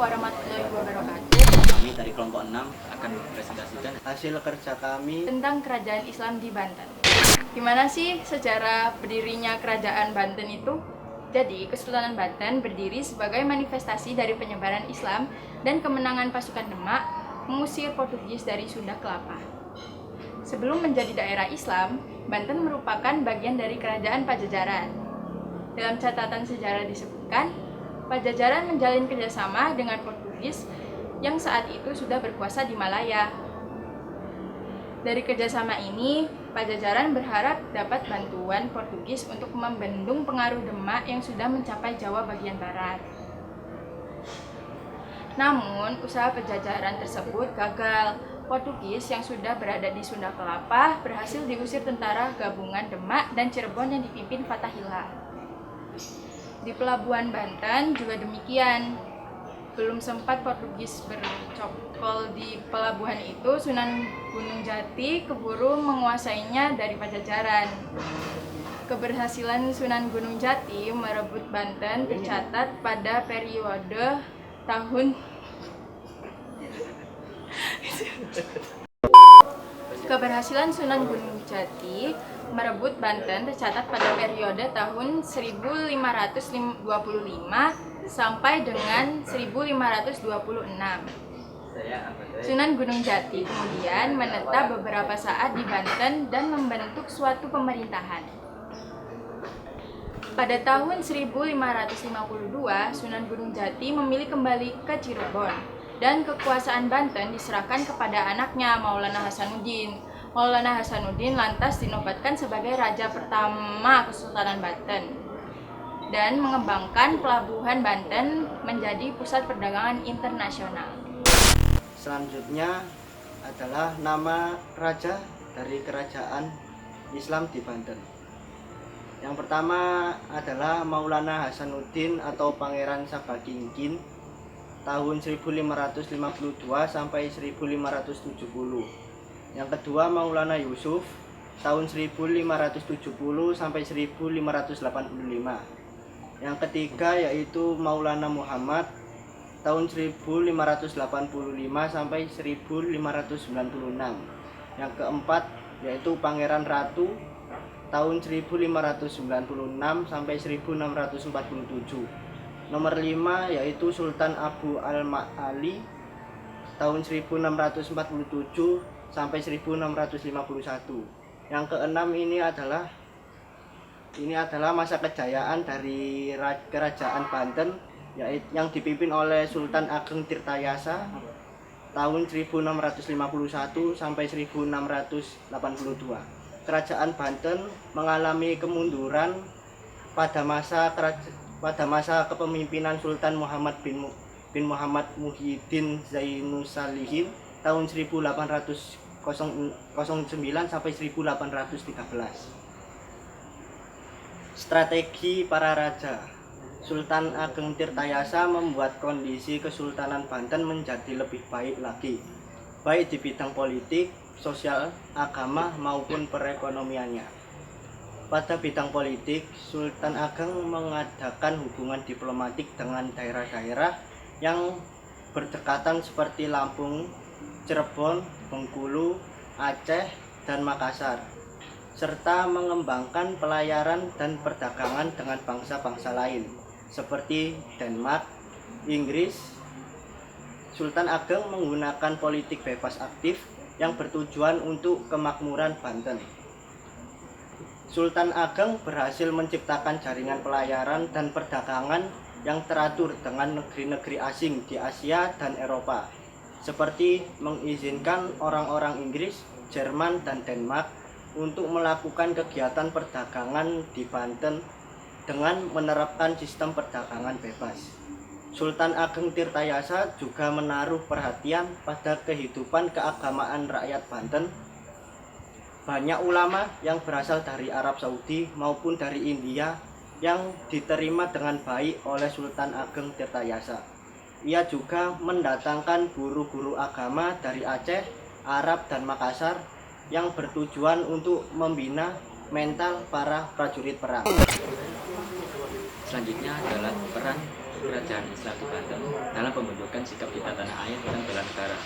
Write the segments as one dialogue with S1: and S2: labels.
S1: warahmatullahi wabarakatuh.
S2: Kami dari kelompok 6 akan mempresentasikan hasil kerja kami
S1: Tentang kerajaan Islam di Banten. Gimana sih sejarah berdirinya kerajaan Banten itu? Jadi, Kesultanan Banten berdiri sebagai manifestasi dari penyebaran Islam dan kemenangan pasukan Demak mengusir Portugis dari Sunda Kelapa. Sebelum menjadi daerah Islam, Banten merupakan bagian dari kerajaan Pajajaran. Dalam catatan sejarah disebutkan, Pajajaran menjalin kerjasama dengan Portugis yang saat itu sudah berkuasa di Malaya. Dari kerjasama ini, Pajajaran berharap dapat bantuan Portugis untuk membendung pengaruh Demak yang sudah mencapai Jawa bagian barat. Namun, usaha Pajajaran tersebut gagal. Portugis yang sudah berada di Sunda Kelapa berhasil diusir tentara gabungan Demak dan Cirebon yang dipimpin Fathahillah. Di Pelabuhan Banten juga demikian. Belum sempat Portugis bercokol di pelabuhan itu, Sunan Gunung Jati keburu menguasainya dari Pajajaran. Keberhasilan Sunan Gunung Jati merebut Banten tercatat pada periode tahun Keberhasilan Sunan Gunung Jati merebut Banten tercatat pada periode tahun 1525 sampai dengan 1526. Sunan Gunung Jati kemudian menetap beberapa saat di Banten dan membentuk suatu pemerintahan. Pada tahun 1552, Sunan Gunung Jati memilih kembali ke Cirebon dan kekuasaan Banten diserahkan kepada anaknya Maulana Hasanuddin. Maulana Hasanuddin lantas dinobatkan sebagai Raja pertama Kesultanan Banten dan mengembangkan pelabuhan Banten menjadi pusat perdagangan internasional.
S3: Selanjutnya adalah nama raja dari kerajaan Islam di Banten. Yang pertama adalah Maulana Hasanuddin atau Pangeran Sabagingin tahun 1552 sampai 1570. Yang kedua Maulana Yusuf tahun 1570 sampai 1585. Yang ketiga yaitu Maulana Muhammad tahun 1585 sampai 1596. Yang keempat yaitu Pangeran Ratu tahun 1596 sampai 1647. Nomor 5 yaitu Sultan Abu al-Ma'ali tahun 1647 sampai 1651. Yang keenam ini adalah masa kejayaan dari kerajaan Banten yang dipimpin oleh Sultan Ageng Tirtayasa tahun 1651 sampai 1682. Kerajaan Banten mengalami kemunduran pada masa kepemimpinan Sultan Muhammad bin Muhammad Muhyiddin Zainusalihin tahun 1809 sampai 1813. Strategi para raja. Sultan Ageng Tirtayasa membuat kondisi Kesultanan Banten menjadi lebih baik lagi, baik di bidang politik, sosial, agama maupun perekonomiannya. Pada bidang politik, Sultan Ageng mengadakan hubungan diplomatik dengan daerah-daerah yang berdekatan seperti Lampung, Cirebon, Bengkulu, Aceh, dan Makassar, serta mengembangkan pelayaran dan perdagangan dengan bangsa-bangsa lain seperti Denmark, Inggris. Sultan Ageng menggunakan politik bebas aktif yang bertujuan untuk kemakmuran Banten. Sultan Ageng berhasil menciptakan jaringan pelayaran dan perdagangan yang teratur dengan negeri-negeri asing di Asia dan Eropa, seperti mengizinkan orang-orang Inggris, Jerman, dan Denmark untuk melakukan kegiatan perdagangan di Banten dengan menerapkan sistem perdagangan bebas. Sultan Ageng Tirtayasa juga menaruh perhatian pada kehidupan keagamaan rakyat Banten. Banyak ulama yang berasal dari Arab Saudi maupun dari India yang diterima dengan baik oleh Sultan Ageng Tirtayasa. Ia juga mendatangkan guru-guru agama dari Aceh, Arab, dan Makassar yang bertujuan untuk membina mental para prajurit perang.
S2: Selanjutnya adalah peran kerajaan Islam di Banten dalam pembentukan sikap kita tanah air dan bela negara.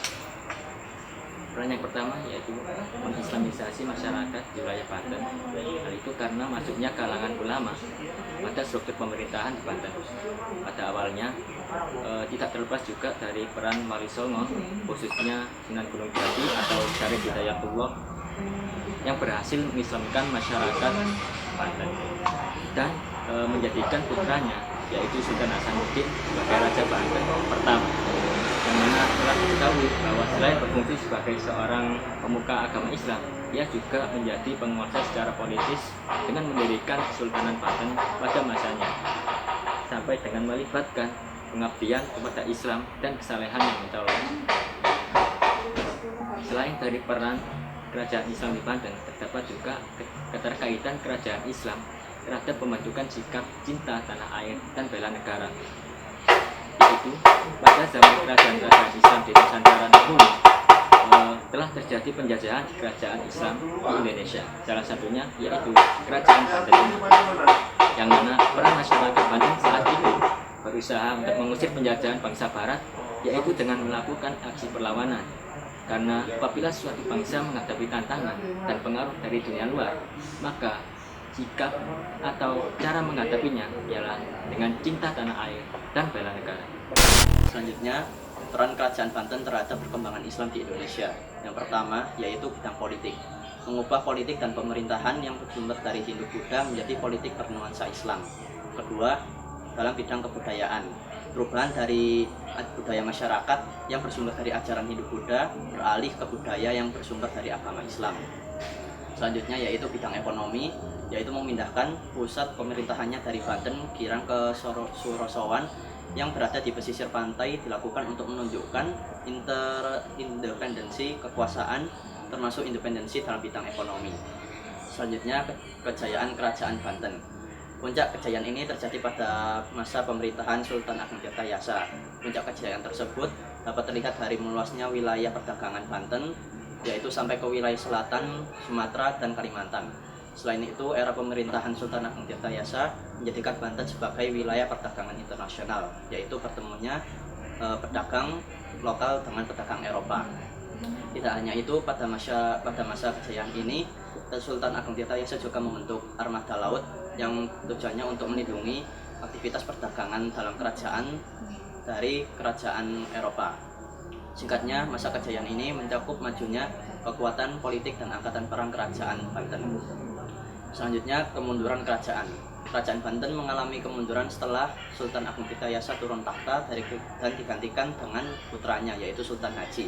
S2: Peran yang pertama yaitu mengislamisasi masyarakat di wilayah Banten. Hal itu karena masuknya kalangan ulama pada struktur pemerintahan di Banten. Pada awalnya tidak terlepas juga dari peran Wali Songo, khususnya Sunan Gunung Jati atau Syarif Hidayatullah yang berhasil mengislamkan masyarakat Banten dan menjadikan putranya yaitu Sultan Hasanuddin sebagai Raja Banten pertama, yang mana telah diketahui bahwa selain berfungsi sebagai seorang pemuka agama Islam, ia juga menjadi penguasa secara politis dengan mendirikan Kesultanan Banten pada masanya, sampai dengan melibatkan pengabdian kepada Islam dan kesalehan yang mencolok. Selain dari peran kerajaan Islam di Banten, terdapat juga keterkaitan kerajaan Islam terhadap pembentukan sikap cinta tanah air dan bela negara. Yaitu pada zaman kerajaan Islam di Nusantara dahulu telah terjadi penjajahan kerajaan Islam di Indonesia. Salah satunya yaitu kerajaan Banten ini, yang mana peran masyarakat Banten saat itu berusaha untuk mengusir penjajahan bangsa Barat, yaitu dengan melakukan aksi perlawanan. Karena apabila suatu bangsa menghadapi tantangan dan pengaruh dari dunia luar, maka sikap atau cara menghadapinya ialah dengan cinta tanah air dan bela negara.
S4: Selanjutnya, peran kerajaan Banten terhadap perkembangan Islam di Indonesia. Yang pertama yaitu bidang politik. Mengubah politik dan pemerintahan yang bersumber dari Hindu-Buddha menjadi politik bernuansa Islam. Kedua, dalam bidang kebudayaan. Perubahan dari budaya masyarakat yang bersumber dari ajaran Hindu-Buddha beralih ke budaya yang bersumber dari agama Islam. Selanjutnya yaitu bidang ekonomi, yaitu memindahkan pusat pemerintahannya dari Banten Girang ke Surosowan yang berada di pesisir pantai, dilakukan untuk menunjukkan independensi kekuasaan termasuk independensi dalam bidang ekonomi. Selanjutnya kejayaan kerajaan Banten. Puncak kejayaan ini terjadi pada masa pemerintahan Sultan Ageng Tirtayasa. Puncak kejayaan tersebut dapat terlihat dari meluasnya wilayah perdagangan Banten, yaitu sampai ke wilayah selatan, Sumatera, dan Kalimantan. Selain itu, era pemerintahan Sultan Ageng Tirtayasa menjadikan Banten sebagai wilayah perdagangan internasional, yaitu pertemuannya pedagang lokal dengan pedagang Eropa. Tidak hanya itu, pada masa kejayaan ini, Sultan Ageng Tirtayasa juga membentuk armada laut yang tujuannya untuk melindungi aktivitas perdagangan dalam kerajaan dari kerajaan Eropa. Singkatnya, masa kejayaan ini mencakup majunya kekuatan politik dan angkatan perang kerajaan Banten. Selanjutnya, kemunduran kerajaan. Kerajaan Banten mengalami kemunduran setelah Sultan Ageng Tirtayasa turun takhta dan digantikan dengan putranya, yaitu Sultan Haji.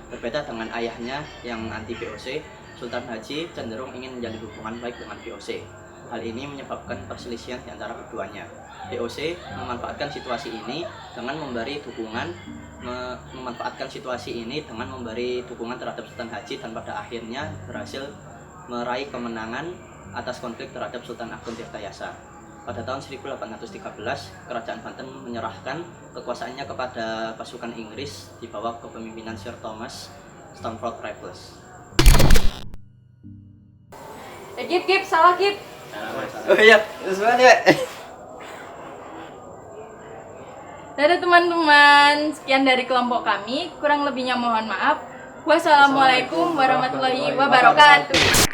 S4: Berbeda dengan ayahnya yang anti VOC, Sultan Haji cenderung ingin menjalin hubungan baik dengan VOC. Hal ini menyebabkan perselisihan di antara keduanya. VOC memanfaatkan situasi ini dengan memberi dukungan terhadap Sultan Haji dan pada akhirnya berhasil meraih kemenangan atas konflik terhadap Sultan Ageng Tirtayasa. Pada tahun 1813, kerajaan Banten menyerahkan kekuasaannya kepada pasukan Inggris di bawah kepemimpinan Sir Thomas Stamford Raffles.
S1: Gip, salah Gip.
S4: Oh iya, semuanya.
S1: Dadah teman-teman, sekian dari kelompok kami. Kurang lebihnya mohon maaf. Wassalamualaikum warahmatullahi wabarakatuh.